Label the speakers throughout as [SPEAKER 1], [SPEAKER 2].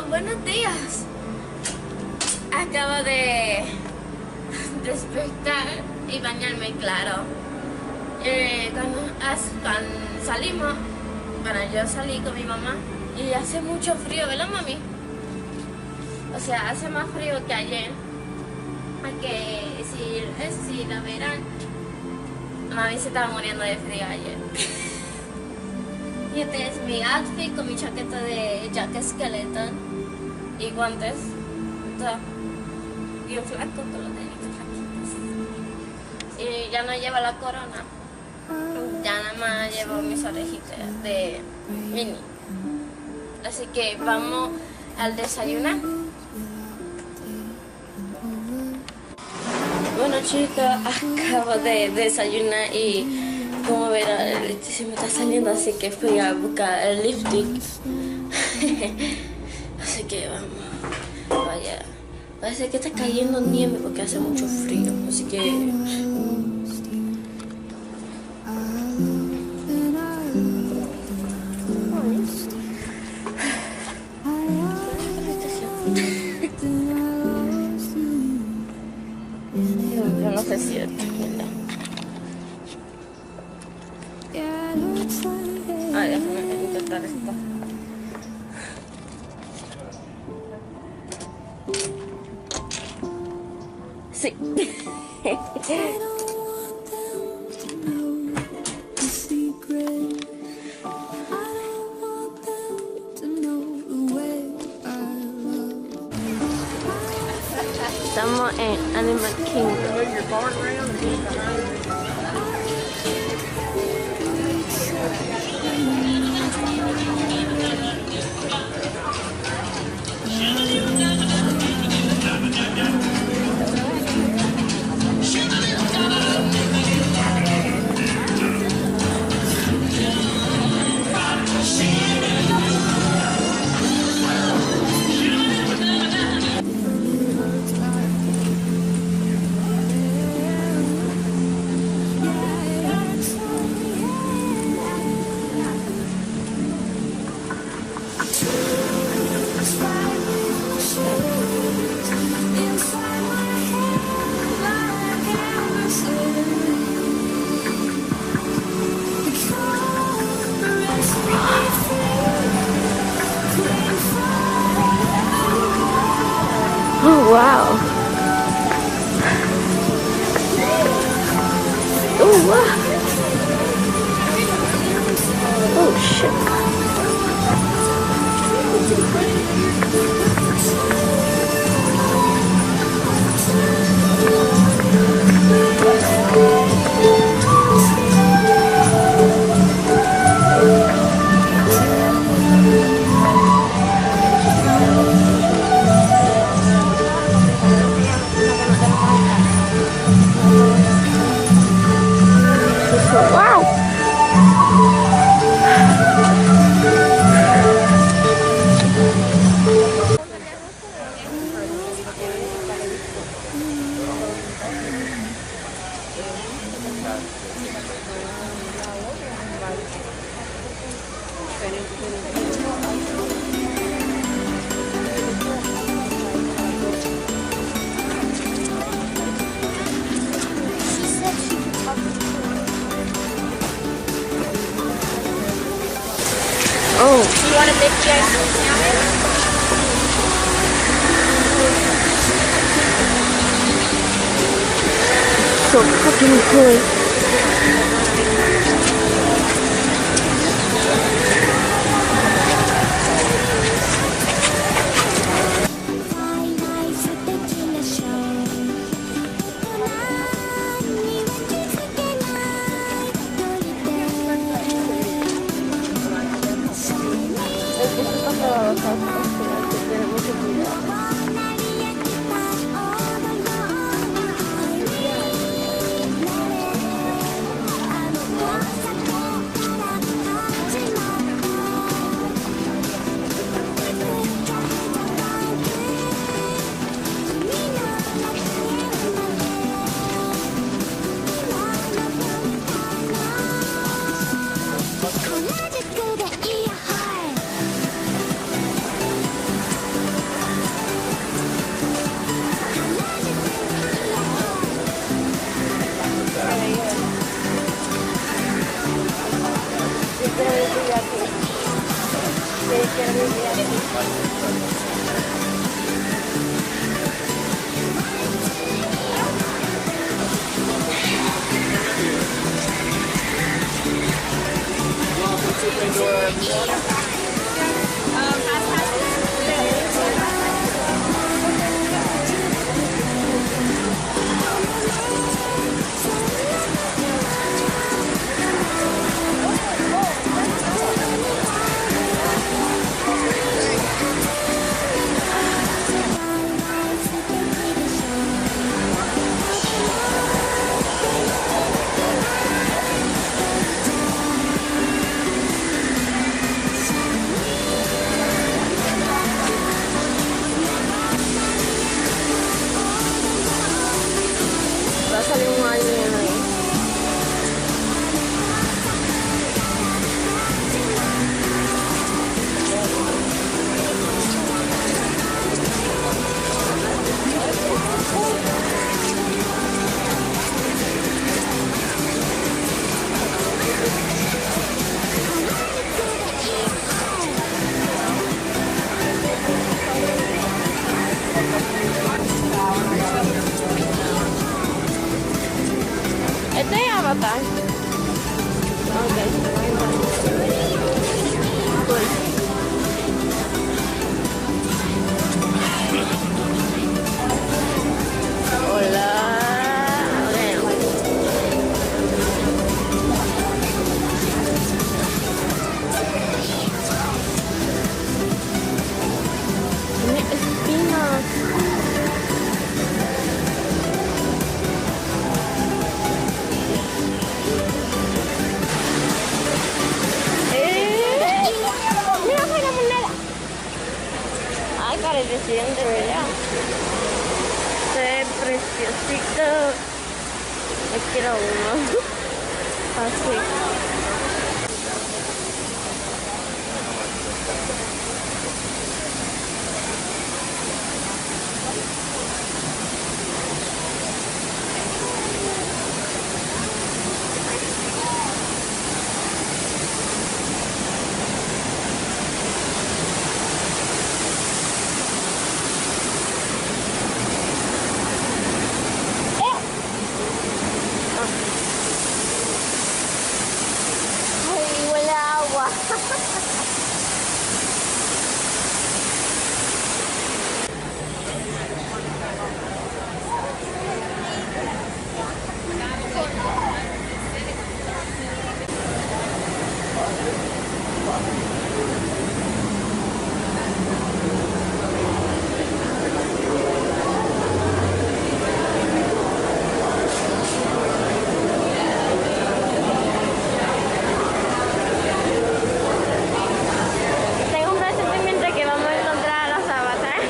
[SPEAKER 1] Buenos días. Acabo de despertar y bañarme, claro. Cuando salimos, bueno, yo salí con mi mamá y hace mucho frío, ¿verdad, mami? O sea, hace más frío que ayer. Que si la verán, mami se estaba muriendo de frío ayer. Y este es mi outfit con mi chaqueta de Jack Skeleton y guantes. Y un flaco con los deditos flaquitos. Y ya no lleva la corona. Ya nada más llevo mis orejitas de mini. Así que vamos al desayunar. Bueno, chicas, acabo de desayunar y como verán, el leche se me está saliendo, así que fui a buscar el lipstick. Así que vamos. Vaya, parece que está cayendo nieve porque hace mucho frío, así que yo no sé si es déjame intentar esto. Sí. Estamos en Animal Kingdom. Oh, wow. Oh, wow. Oh, shit. Oh. You want a big GIC sandwich? So fucking cool. quiero vivir aquí. Va a salir un alien ahí. Este es Avatar. Ok. Cool. Hola. Tiene espinas. Para el presidente, ¿verdad? Se ve preciosito. Me quiero uno. Así. Ay, huele a agua. Tengo un presentimiento que vamos a encontrar a los avatares.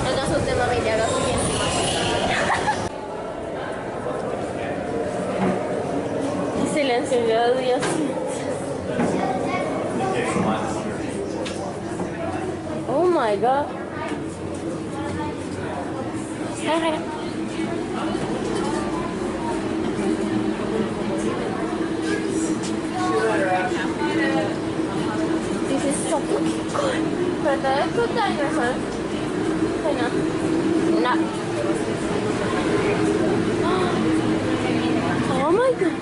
[SPEAKER 1] No te asustes, mami, te hago así. Silencio, Dios. Oh my god. This is so fucking cool. Pero te debes contar, ¿no? No. Oh my god.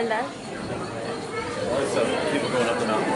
[SPEAKER 1] espaldas.
[SPEAKER 2] People going up the mountain.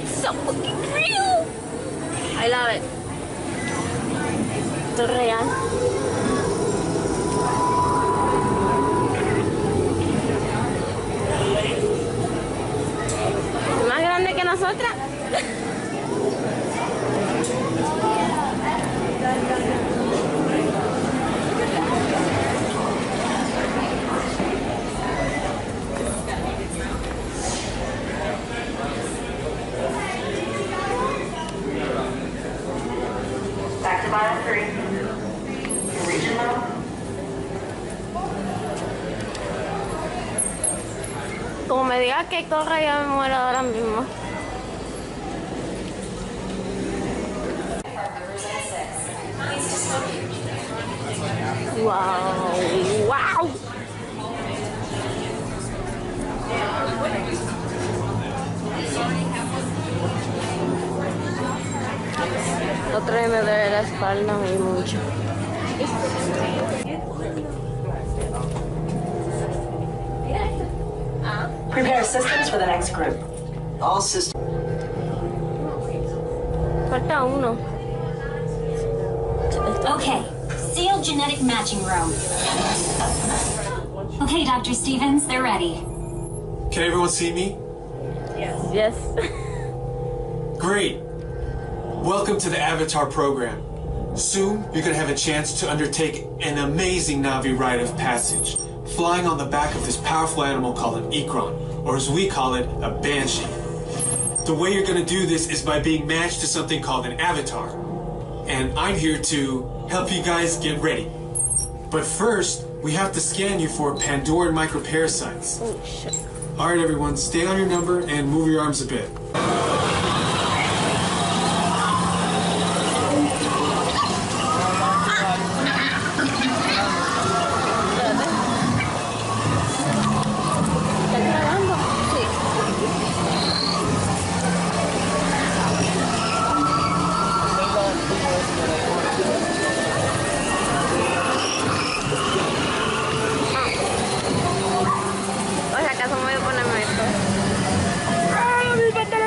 [SPEAKER 1] So fucking real. I love it. Esto es real. Es más grande que nosotras. Como me digas que corra, yo me muero ahora mismo. Wow, wow. Otra vez me duele la espalda y mucho.
[SPEAKER 3] Prepare systems for the next group. All systems.
[SPEAKER 1] Falta uno.
[SPEAKER 4] Okay, sealed genetic matching room. Okay, Dr. Stevens, they're ready.
[SPEAKER 5] Can everyone see me?
[SPEAKER 1] Yes.
[SPEAKER 5] Great. Welcome to the Avatar program. Soon, you're going to have a chance to undertake an amazing Navi rite of passage, flying on the back of this powerful animal called an Ikron, or as we call it, a Banshee. The way you're going to do this is by being matched to something called an Avatar. And I'm here to help you guys get ready. But first, we have to scan you for Pandoran microparasites.
[SPEAKER 1] Oh, shit.
[SPEAKER 5] All right, everyone, stay on your number and move your arms a bit.
[SPEAKER 1] O sea, ¿acaso me voy a ponerme esto? ¡Ah, mi pantalón!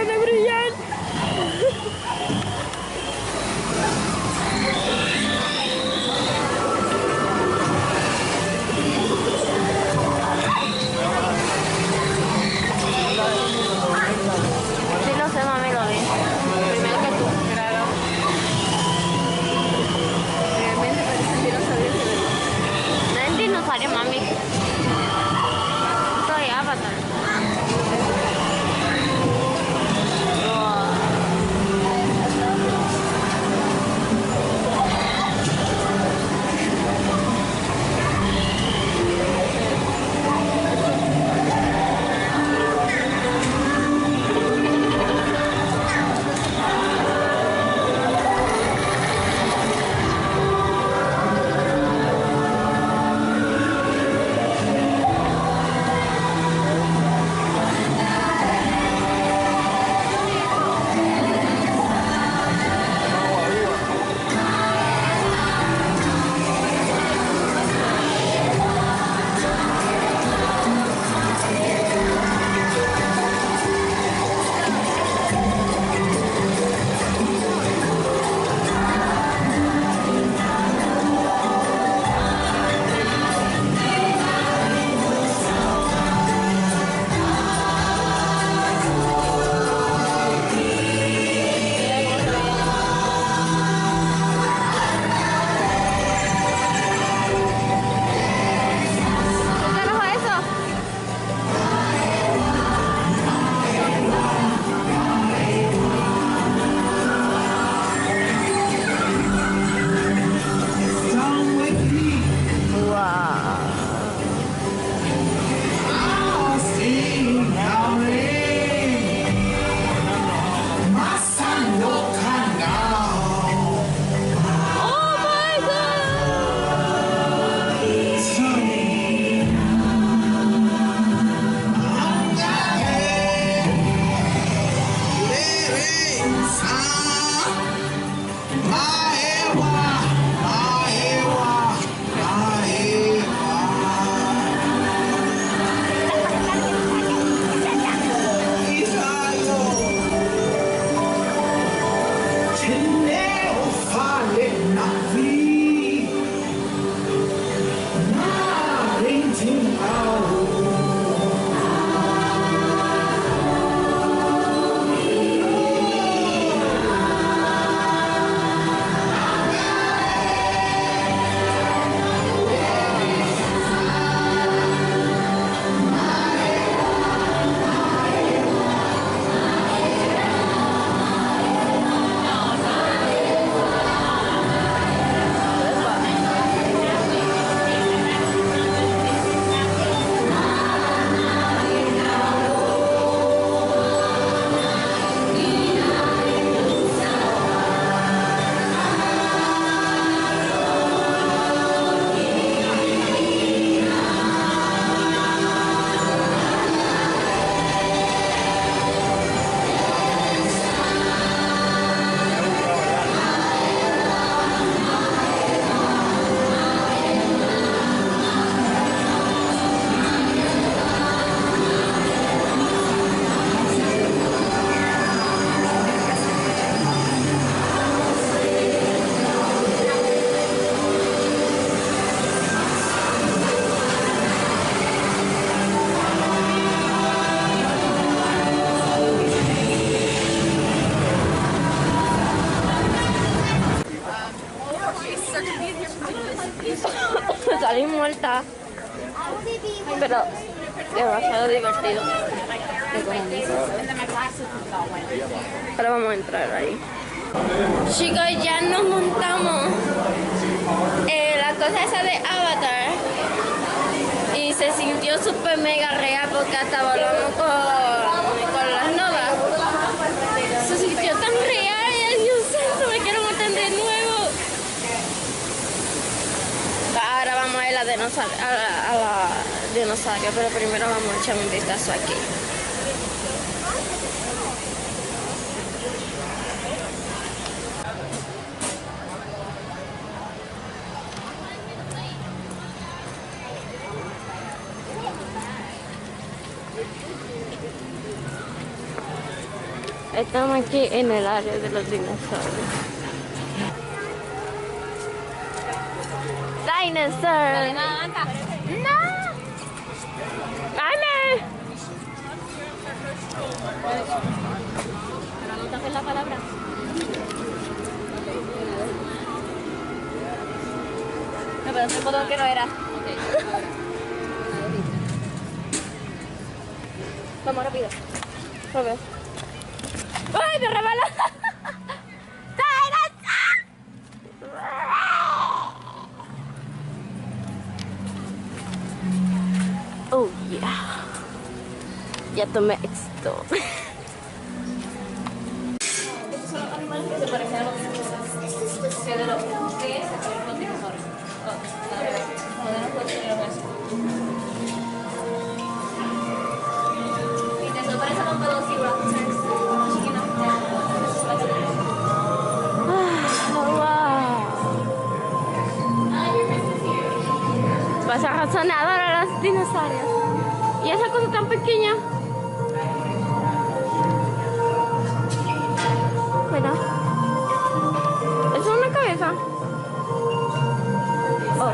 [SPEAKER 1] muerta. Pero demasiado divertido. Ahora vamos a entrar ahí. Chicos, ya nos montamos la cosa esa de Avatar y se sintió súper mega real porque hasta volvamos con las novas. Se sintió tan real y Dios santo, me quiero montar de nuevo. Ahora vamos a ir a la dinosaurio, pero primero vamos a echar un vistazo aquí. Estamos aquí en el área de los dinosaurios. Dinosaur. No. ¡Ay,
[SPEAKER 2] Pero no toques la palabra. No, pero ese botón que no era.
[SPEAKER 1] Vamos rápido. Rápido. ¡Ay, me rebaló! Oh, yeah. Ya tomé esto.
[SPEAKER 2] Estos son los animales que se parecen a los dinosaurios. ¿Qué de los dinosaurios? Y te parece a los velociraptors.
[SPEAKER 1] Pasa razonador a los dinosaurios. Y esa cosa tan pequeña. Mira. ¿Eso es una cabeza? Oh.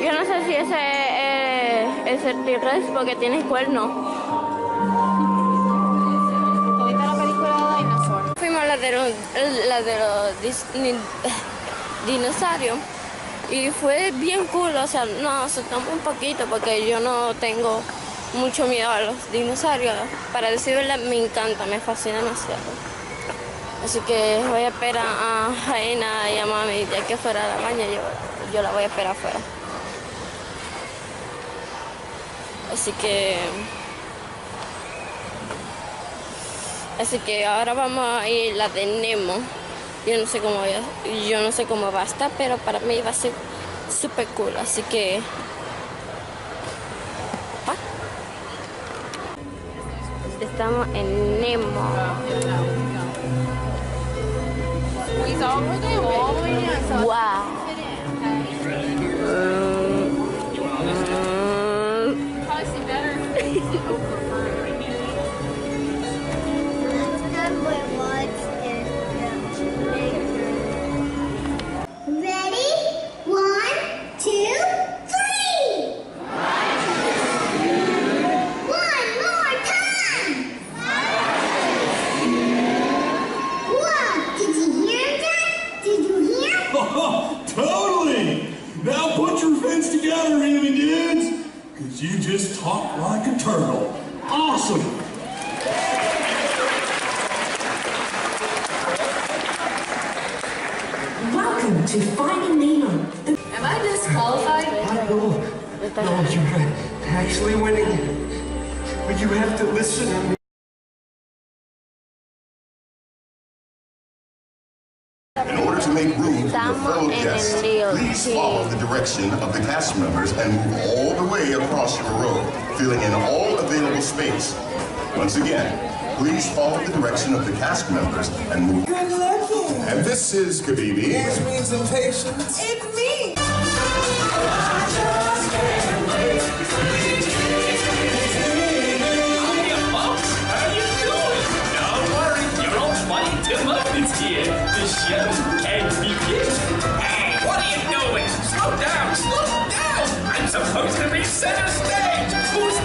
[SPEAKER 1] Yo no sé si ese es el T-Rex porque tiene cuernos.
[SPEAKER 2] ¿Tuviste la película de Dinosaur?
[SPEAKER 1] Fuimos a la de los dinosaurios y fue bien cool, o sea, nos asustamos un poquito porque yo no tengo mucho miedo a los dinosaurios. Para decir verdad, me encanta, me fascina demasiado. Así que voy a esperar a Jaina y a mami, ya que fuera a la baña, yo la voy a esperar afuera. Así que ahora vamos a ir a la de Nemo. Yo no sé cómo va a estar, pero para mí va a ser super cool. Así que estamos en Nemo. Wow.
[SPEAKER 6] Totally! Now put your fins together, Amy dudes! Cause you just talk like a turtle. Awesome!
[SPEAKER 3] Welcome to Finding Nemo.
[SPEAKER 2] Am I disqualified?
[SPEAKER 6] No, you're actually winning. But you have to listen to me.
[SPEAKER 7] In order to make room for your fellow guests, please follow the direction of the cast members and move all the way across your row, filling in all available space. Once again, please follow the direction of the cast members and move.
[SPEAKER 8] Good looking.
[SPEAKER 7] And this is Kabibi.
[SPEAKER 8] This means impatience. It's me.
[SPEAKER 9] Here, the show can begin. Hey, what are you doing? Slow down, slow down! I'm supposed to be center stage! Who's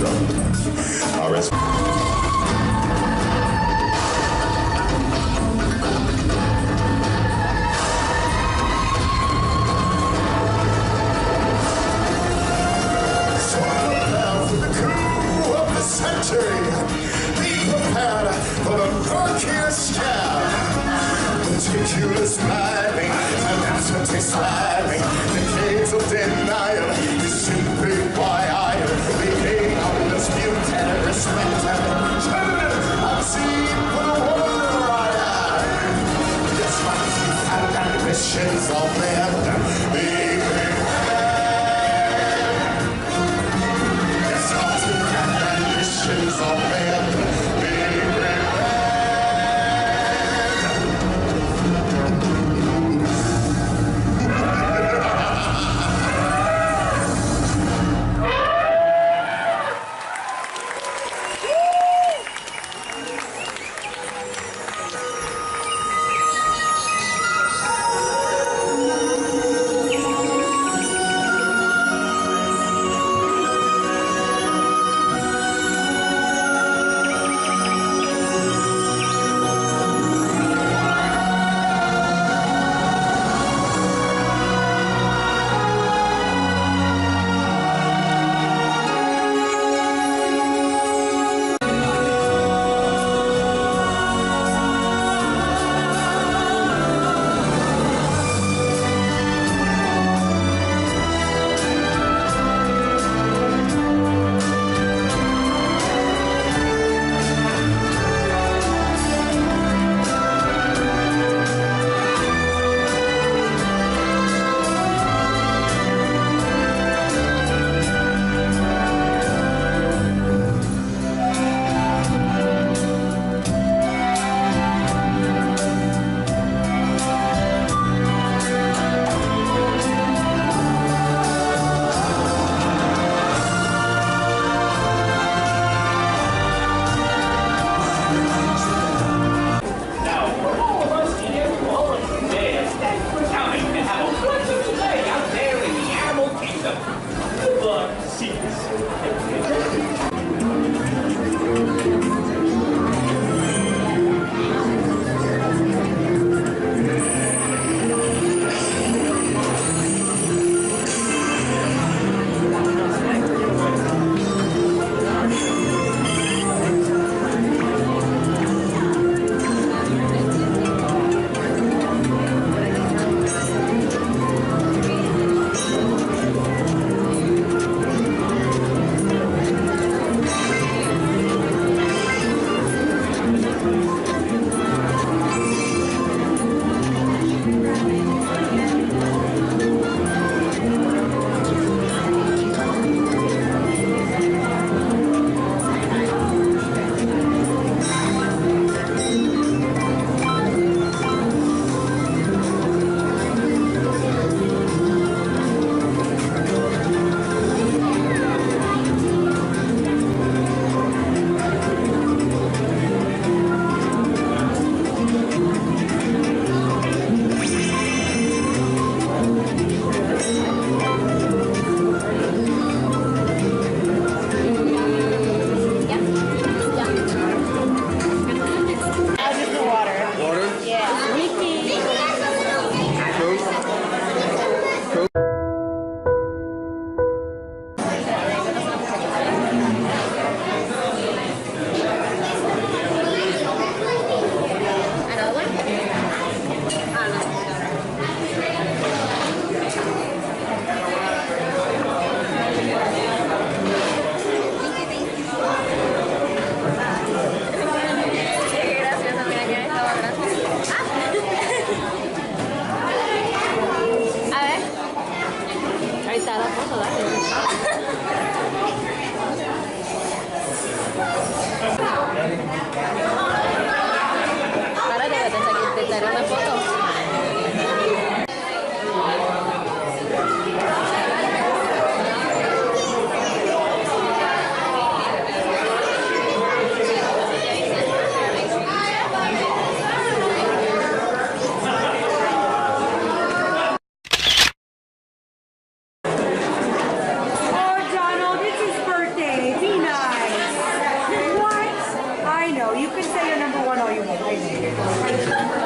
[SPEAKER 7] Our century. Be prepared for the murkiest stab. Meticulous planning, tenacity slamming, decades of denial is simply why I am being undisputed, respected, treasured, unseen for the wonder I am. Yes, my teeth and ambitions are men. Be prepared. Of man, be prepared.
[SPEAKER 10] I know. You can say you're number one all you want. I know.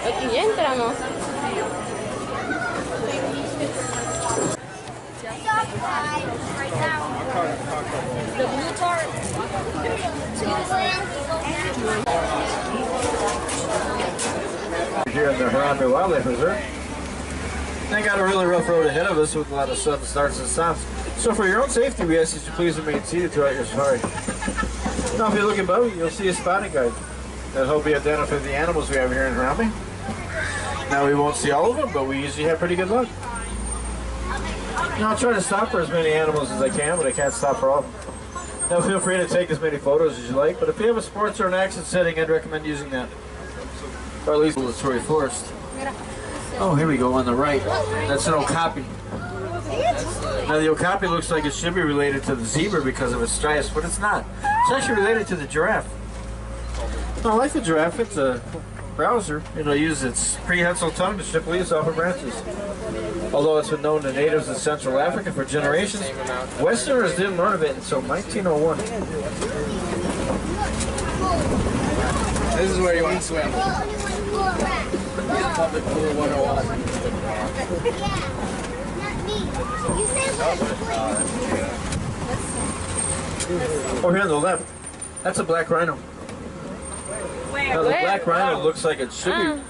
[SPEAKER 1] Aquí ya entramos.
[SPEAKER 2] The blue part.
[SPEAKER 11] Here at the Harambe Wildlife Reserve. They got a really rough road ahead of us with a lot of sudden starts and stops. So for your own safety, we ask that you please remain seated throughout your safari. Now if you look above you, you'll see a spotting guide that help you identify the animals we have here in Harambe. Now we won't see all of them, but we usually have pretty good luck. Now I'll try to stop for as many animals as I can, but I can't stop for all of them. Now feel free to take as many photos as you like, but if you have a sports or an action setting, I'd recommend using that. Or at least the Torrey Forest. Oh, here we go on the right. That's an okapi. Now the okapi looks like it should be related to the zebra because of its stripes, but it's not. It's actually related to the giraffe. Now, like the giraffe, it's a browser. It'll use its prehensile tongue to strip leaves off of branches. Although it's been known to natives in Central Africa for generations, Westerners didn't learn of it until 1901.
[SPEAKER 12] This is where you want to swim. Public Pool 101.
[SPEAKER 11] Over here on the left, that's a black rhino. Now the black rhino looks like it should be.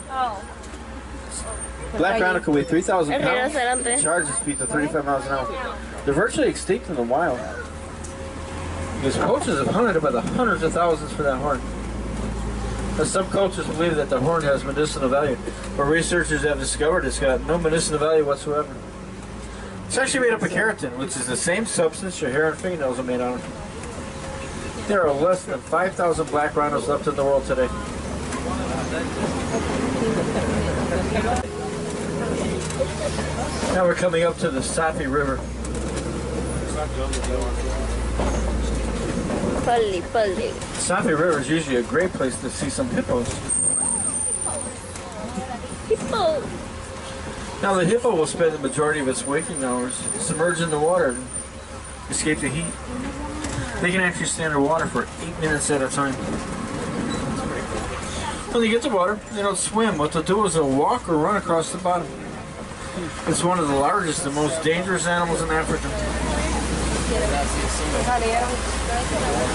[SPEAKER 11] Black rhino can weigh 3,000 pounds and charge its speed to 35 miles an hour. They're virtually extinct in the wild. Because poachers have hunted by the hundreds of thousands for that horn. Now, some cultures believe that the horn has medicinal value, but researchers have discovered it's got no medicinal value whatsoever. It's actually made up of keratin, which is the same substance your hair and fingernails are made out of. There are less than 5,000 black rhinos left in the world today. Now we're coming up to the Safi River. Safi River is usually a great place to see some hippos.
[SPEAKER 1] Hippo.
[SPEAKER 11] Now the hippo will spend the majority of its waking hours submerged in the water and escape the heat. They can actually stay underwater for 8 minutes at a time. When they get to water, they don't swim. What they'll do is they'll walk or run across the bottom. It's one of the largest and most dangerous animals in Africa.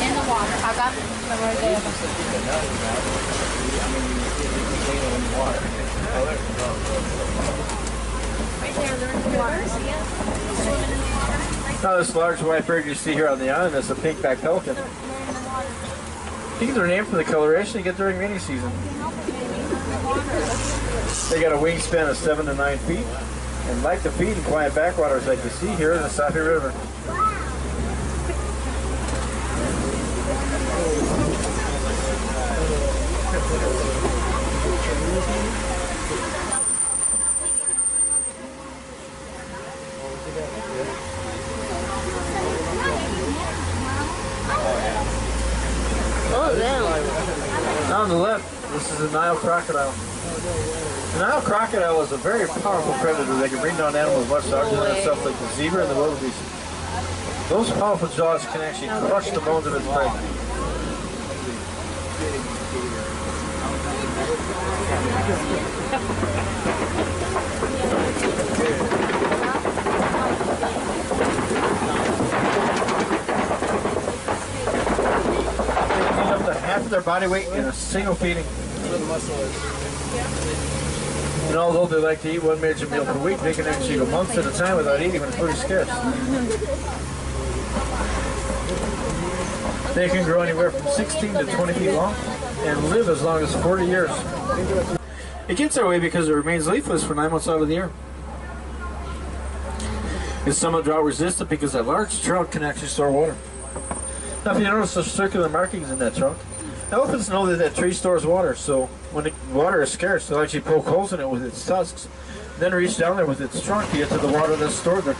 [SPEAKER 2] In the water. Acá.
[SPEAKER 11] Now this large white bird you see here on the island is a pink-backed pelican. They get their name from the coloration they get during rainy season. They got a wingspan of 7 to 9 feet and like to feed in quiet backwaters like you see here in the Safi River.
[SPEAKER 1] Oh, damn.
[SPEAKER 11] Now on the left, this is a Nile crocodile. The Nile crocodile is a very powerful predator that can bring down animals much larger than itself, like the zebra and the wildebeest. Those powerful jaws can actually crush the bones of its prey. They eat up to half of their body weight in a single feeding. And although they like to eat one major meal per week, they can actually go months at a time without eating when it's pretty scarce. They can grow anywhere from 16 to 20 feet long and live as long as 40 years. It gets that way because it remains leafless for 9 months out of the year. It's somewhat drought resistant because that large trunk can actually store water. Now if you notice the circular markings in that trunk, elephants know that that tree stores water, so when the water is scarce, they'll actually poke holes in it with its tusks, then reach down there with its trunk to get to the water that's stored there.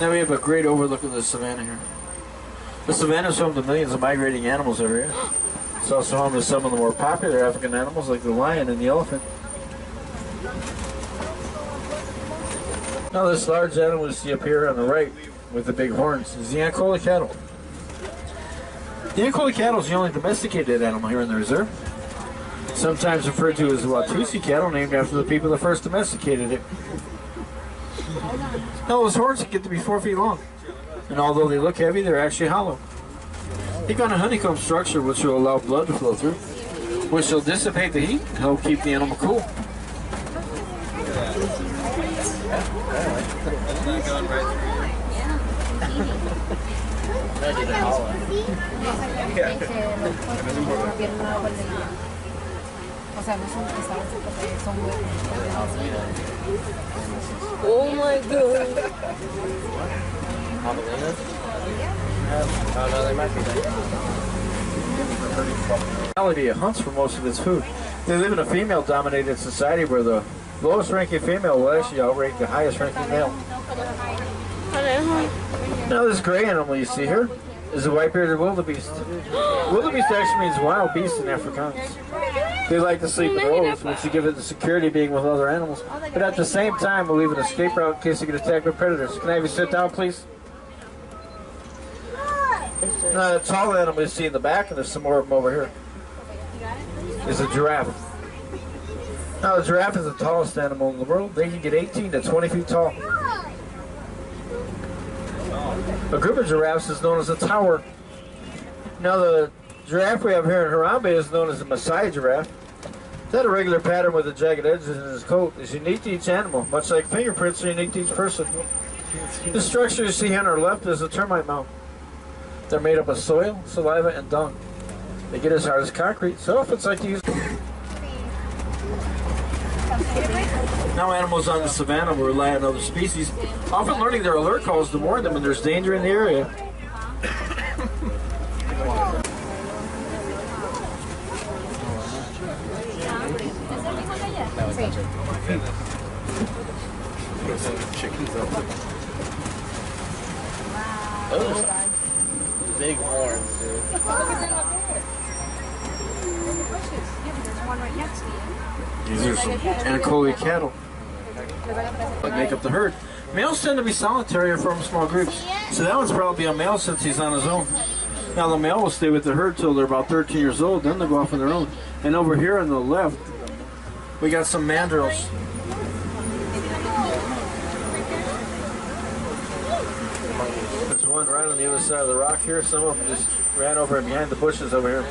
[SPEAKER 11] Now we have a great overlook of the savanna here. The savanna is home to millions of migrating animals every year. It's also home to some of the more popular African animals like the lion and the elephant. Now this large animal you see up here on the right with the big horns is the Ankoli cattle. The Ankoli cattle is the only domesticated animal here in the reserve. Sometimes referred to as the Watusi cattle, named after the people that first domesticated it. Now those horns get to be 4 feet long, and although they look heavy, they're actually hollow. They got a honeycomb structure which will allow blood to flow through, which will dissipate the heat and help keep the animal cool.
[SPEAKER 1] Oh my god.
[SPEAKER 11] It hunts for most of its food. They live in a female-dominated society where the lowest-ranking female will actually outrank the highest-ranking male. Now this gray animal you see here is a white-bearded wildebeest. Wildebeest actually means wild beast in Afrikaans. They like to sleep in rows, which will give it the security of being with other animals, but at the same time will leave an escape route in case they get attacked by predators. Can I have you sit down, please? Now the tall animal you see in the back, and there's some more of them over here, is a giraffe. Now the giraffe is the tallest animal in the world. They can get 18 to 20 feet tall. A group of giraffes is known as a tower. Now the giraffe we have here in Harambe is known as a Maasai giraffe. That irregular pattern with the jagged edges in his coat is unique to each animal, much like fingerprints are unique to each person. The structure you see here on our left is a termite mound. They're made up of soil, saliva, and dung. They get as hard as concrete, so elephants like to use. Now animals on the savannah will rely on other species, often learning their alert calls to warn them when there's danger in the area.
[SPEAKER 12] Those big horns, dude.
[SPEAKER 11] These are some Ankoli cattle that make up the herd. Males tend to be solitary or form small groups, so that one's probably a male since he's on his own. Now the male will stay with the herd till they're about 13 years old, then they'll go off on their own. And over here on the left, we got some mandrills. There's one right on the other side of the rock here. Some of them just ran over behind the bushes over here.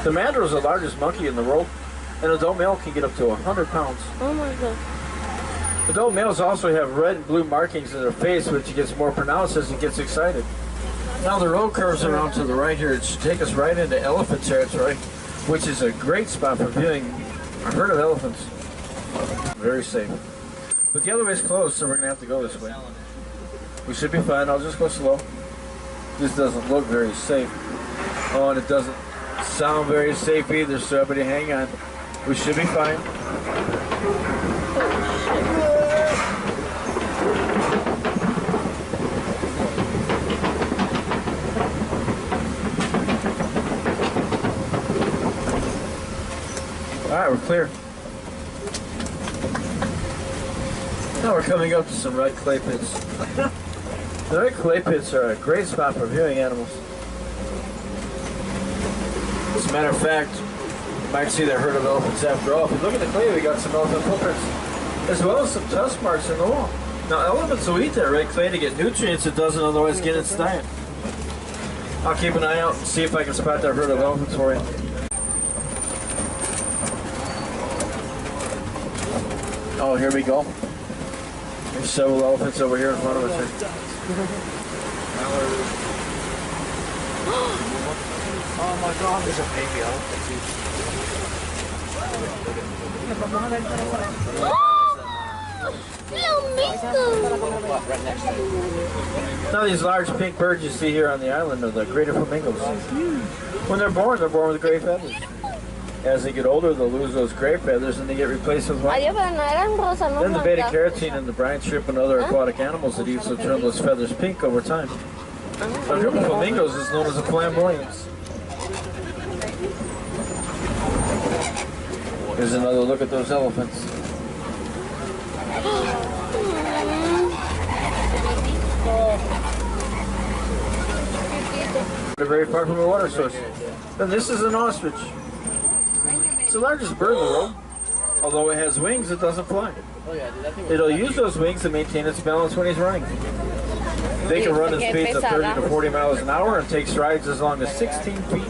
[SPEAKER 11] The mandrill is the largest monkey in the world. An adult male can get up to 100 pounds.
[SPEAKER 1] Oh my god.
[SPEAKER 11] Adult males also have red and blue markings in their face, which gets more pronounced as it gets excited. Now the road curves around to the right here. It should take us right into elephant territory, which is a great spot for viewing a herd of elephants. Very safe. But the other way is closed, so we're going to have to go this way. We should be fine. I'll just go slow. This doesn't look very safe. Oh, and it doesn't sound very safe either, so everybody hang on. We should be fine. All right, we're clear. Now we're coming up to some red clay pits. The red clay pits are a great spot for viewing animals. As a matter of fact, you might see that herd of elephants after all. If you look at the clay, we got some elephant footprints, as well as some tusk marks in the wall. Now, elephants will eat that red clay to get nutrients it doesn't otherwise get in its diet. I'll keep an eye out and see if I can spot that herd of elephants for you. Oh, here we go. There's several elephants over here in front of us.
[SPEAKER 12] Oh my God, there's a baby elephant. Right next to you.
[SPEAKER 11] Now these large pink birds you see here on the island are the greater flamingos. When they're born with gray feathers. As they get older, they'll lose those gray feathers and they get replaced with white. Then the beta carotene and the brine shrimp and other aquatic animals that eat will turn those feathers pink over time. A group of flamingos is known as a flamboyance. Here's another look at those elephants. They're very far from a water source. Then this is an ostrich. It's the largest bird in the world. Although it has wings, it doesn't fly. It'll use those wings to maintain its balance when he's running. They can run at speeds of 30 to 40 miles an hour and take strides as long as 16 feet.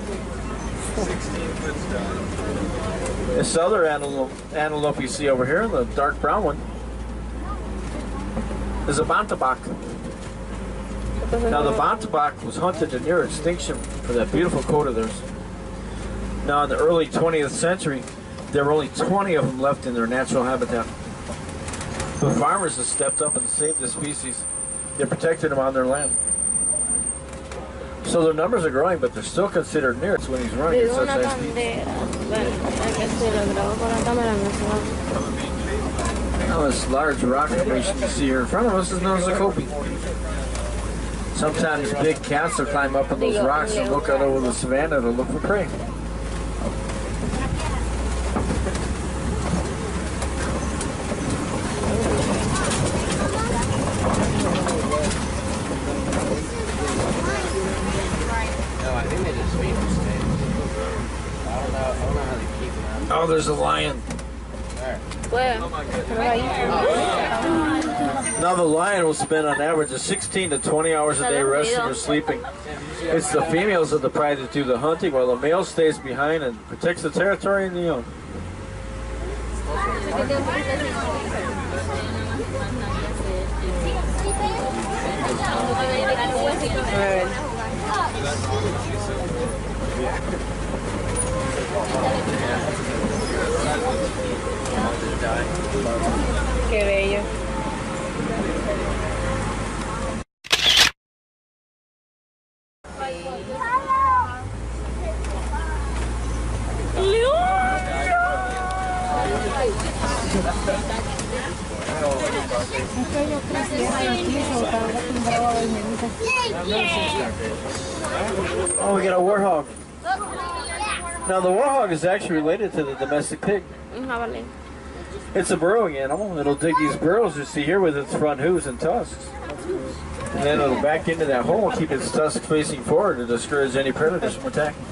[SPEAKER 11] This other antelope you see over here, the dark brown one, is a bantabak. Now the bantabak was hunted to near extinction for that beautiful coat of theirs. Now in the early 20th century, there were only 20 of them left in their natural habitat. The farmers have stepped up and saved the species. They protected them on their land. So their numbers are growing, but they're still considered near when he's running at such high speed. Now this large rock formation you see here in front of us is known as a coping. Sometimes big cats will climb up on those rocks and look out over the savannah to look for prey. Oh, there's a lion.
[SPEAKER 1] Where?
[SPEAKER 11] Now the lion will spend on average of 16 to 20 hours a day resting or sleeping. It's the females that the pride that do the hunting, while the male stays behind and protects the territory and the young.
[SPEAKER 10] Qué bello.
[SPEAKER 11] Oh, we got a warthog. Now the warthog is actually related to the domestic pig. It's a burrowing animal. It'll dig these burrows you see here with its front hooves and tusks. And then it'll back into that hole and keep its tusks facing forward to discourage any predators from attacking.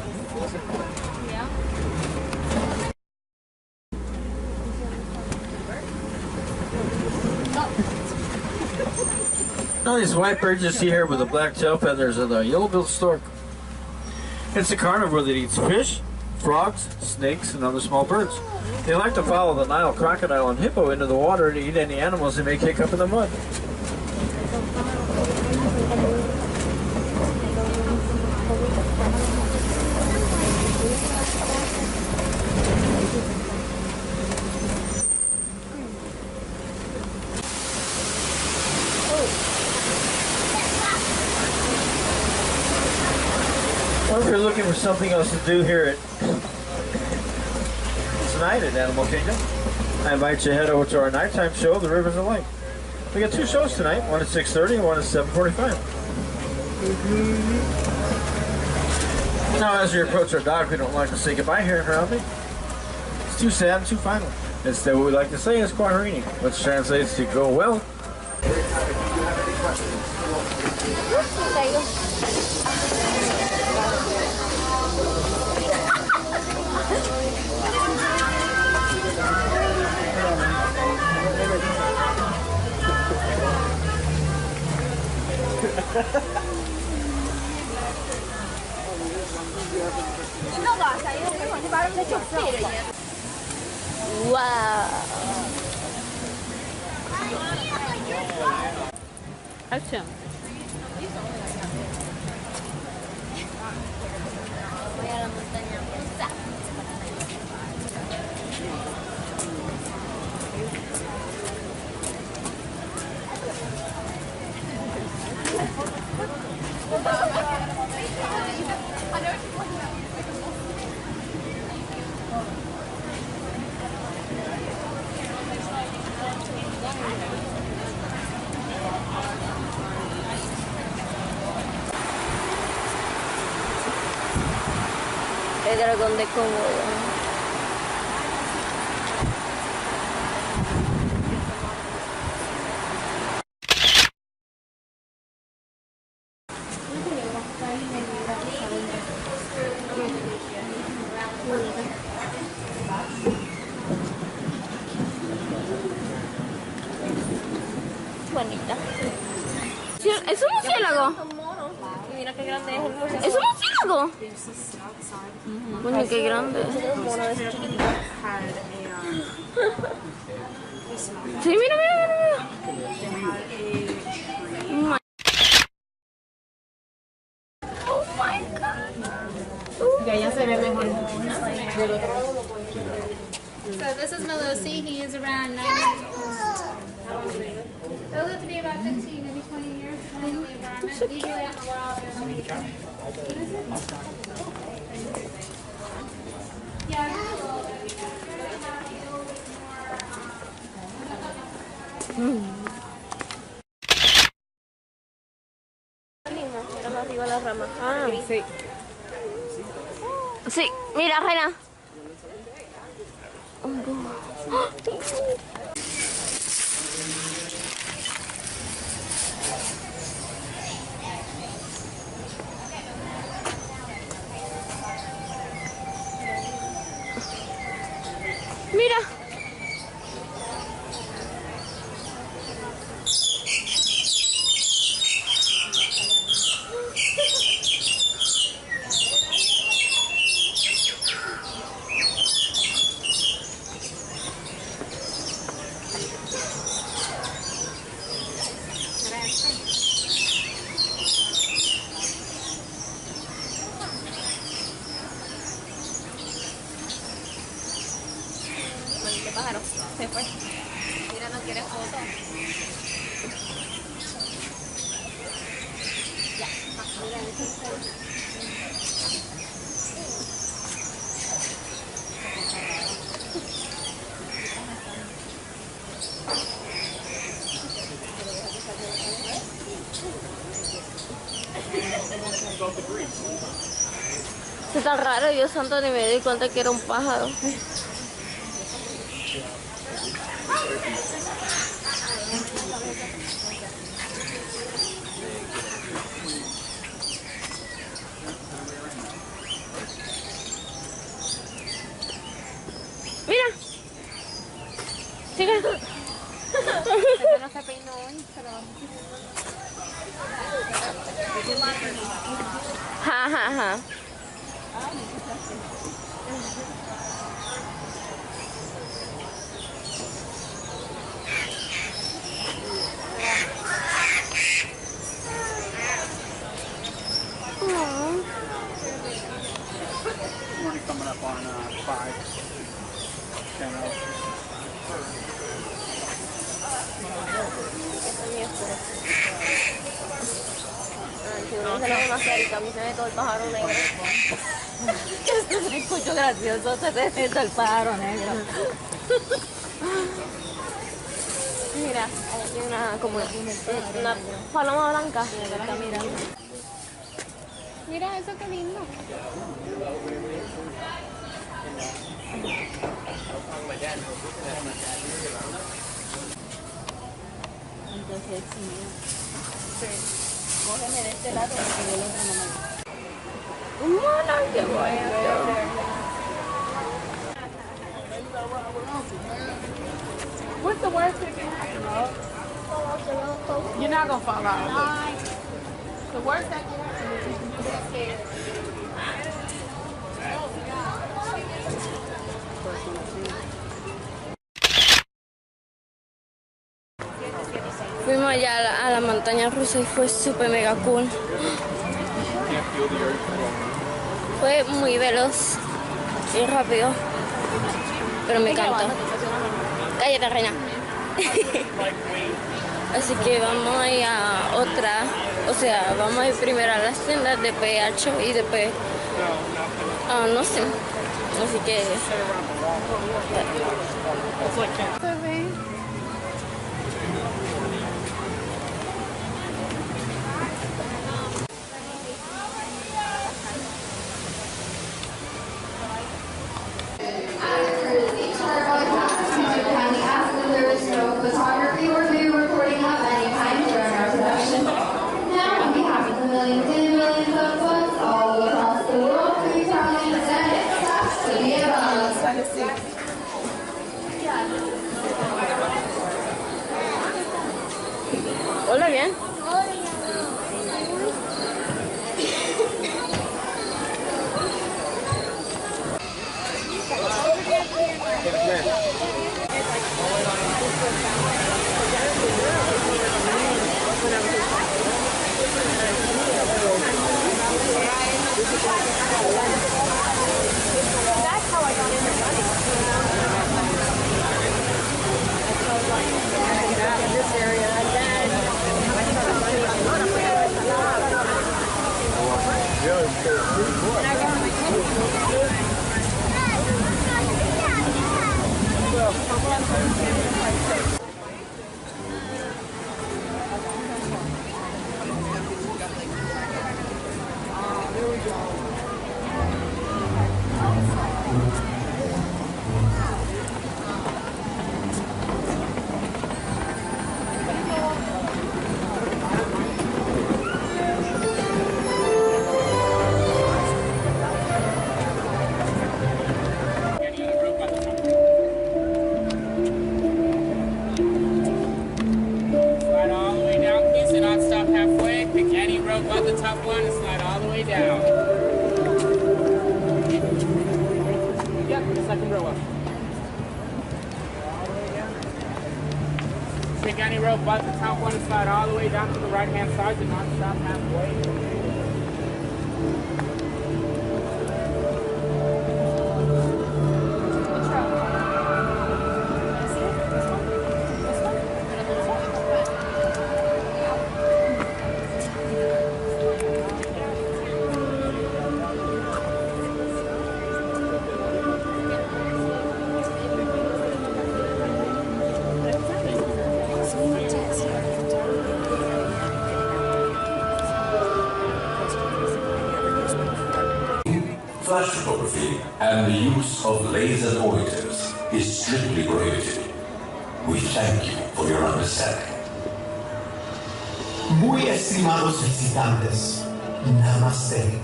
[SPEAKER 11] Now these white birds you see here with the black tail feathers are the yellow-billed stork. It's a carnivore that eats fish, frogs, snakes, and other small birds. They like to follow the Nile crocodile and hippo into the water to eat any animals they may kick up in the mud. Well, if you're looking for something else to do here tonight at Animal Kingdom, I invite you to head over to our nighttime show, The Rivers of Light. We got two shows tonight, one at 6:30 and one at 7:45. Now, as we approach our dock, we don't like to say goodbye here in Harambe. It's too sad and too final. Instead, what we like to say is Quaharini, which translates to go well.
[SPEAKER 1] Wow.
[SPEAKER 2] Acción.
[SPEAKER 1] Voy a la montaña rusa. El dragón de Komodo. Bonita. ¿Es un murciélago?
[SPEAKER 2] Mira qué grande es el mono.
[SPEAKER 1] ¿Es un murciélago? Coño, qué grande. Sí, mira, mira, mira, mira. Oh my God.
[SPEAKER 10] Ya se ve mejor.
[SPEAKER 13] So this is Melosi. He is around 9 years old. They'll live to be about 15, maybe 20 years in the environment. Usually out in the wild, yeah.
[SPEAKER 1] Mira arriba la rama.
[SPEAKER 2] Ah, sí.
[SPEAKER 1] Sí, mira, Reina. Mira. Maldito pájaro. Se fue. Mira, no quiere foto. Ya, mira, es tan raro, Dios santo, ni me di cuenta que era un pájaro. Mira. Sigue.
[SPEAKER 13] Pero no se peinó hoy, pero
[SPEAKER 1] Ja, ja, ja.
[SPEAKER 12] Morning coming up on 5. 10 hours.
[SPEAKER 1] No, se lo ve más cerca, a mí se ve todo el pájaro negro.
[SPEAKER 2] Esto es mucho gracioso, se ve el pájaro negro.
[SPEAKER 1] Mira, hay una como una paloma blanca.
[SPEAKER 2] Está mirando.
[SPEAKER 13] mira eso, qué lindo.
[SPEAKER 2] Entonces, sí, cógeme de este lado porque del otro no me...
[SPEAKER 1] Mono, qué bonito.
[SPEAKER 2] What's the worst that can happen, bro? You're not gonna fall out. The worst that can happen is you can get scared.
[SPEAKER 1] Fuimos allá a la montaña rusa y fue súper mega cool. Fue muy veloz y rápido, pero me encantó. Cállate, reina. Así que vamos a ir a otra, o sea, vamos a ir primero a las tiendas de PH y después, no sé, así que...
[SPEAKER 14] Photography or video recording of any kind during our production. Now, on behalf of the millions and millions of folks all across the world, we proudly present it to be about.
[SPEAKER 1] Hola, bien.
[SPEAKER 2] That's how I got into running. In this area, and then
[SPEAKER 9] Slide all the way down, please, and not stop halfway. Pick any rope on the top one and slide all the way down. Yep, the second row up. Pick any rope but the top one and slide all the way down to the right-hand side. Do not stop halfway.
[SPEAKER 15] Flash photography and the use of laser pointers is strictly prohibited. We thank you for your understanding.
[SPEAKER 16] Muy estimados visitantes, Namaste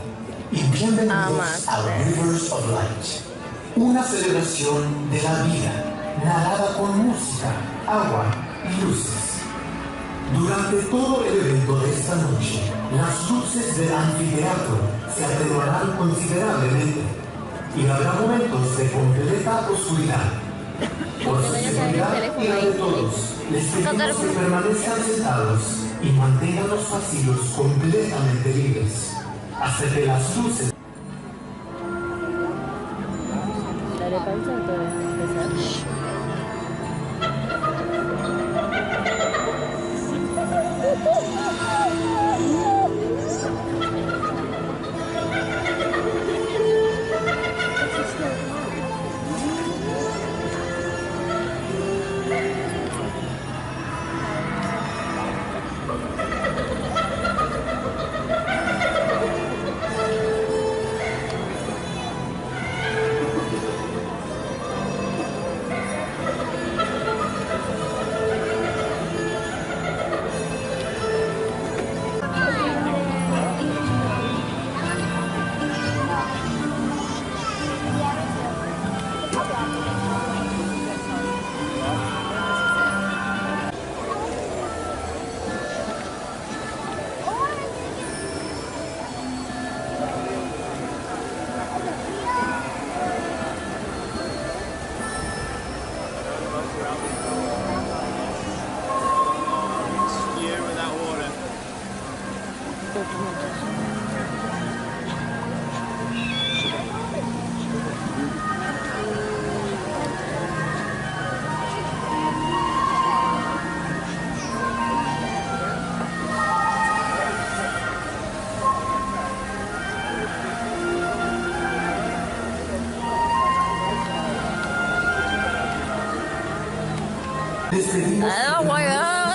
[SPEAKER 16] y bienvenidos a Rivers of Light, una celebración de la vida narrada con música, agua y luces. Durante todo el evento de esta noche, las luces del anfiteatro se atenuarán considerablemente y habrá momentos de completa oscuridad. Por su seguridad y la de todos, les pedimos que permanezcan sentados y mantengan los pasillos completamente libres hasta que las luces...
[SPEAKER 2] Dale pausa y todo empezar.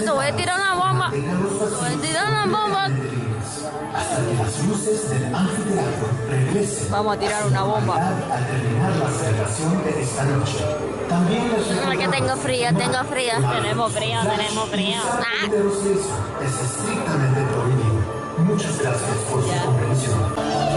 [SPEAKER 1] Te voy a tirar una bomba. Te voy a tirar una bomba.
[SPEAKER 16] Hasta que las luces del anfiteatro regresen.
[SPEAKER 1] Vamos a tirar una bomba.
[SPEAKER 16] Al terminar la celebración de esta noche. También les
[SPEAKER 1] Que tengo frío, tengo frío.
[SPEAKER 13] Tenemos frío, tenemos frío.
[SPEAKER 16] es estrictamente prohibido. Muchas gracias por su comprensión.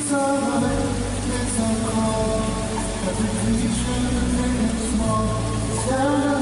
[SPEAKER 16] Stand up.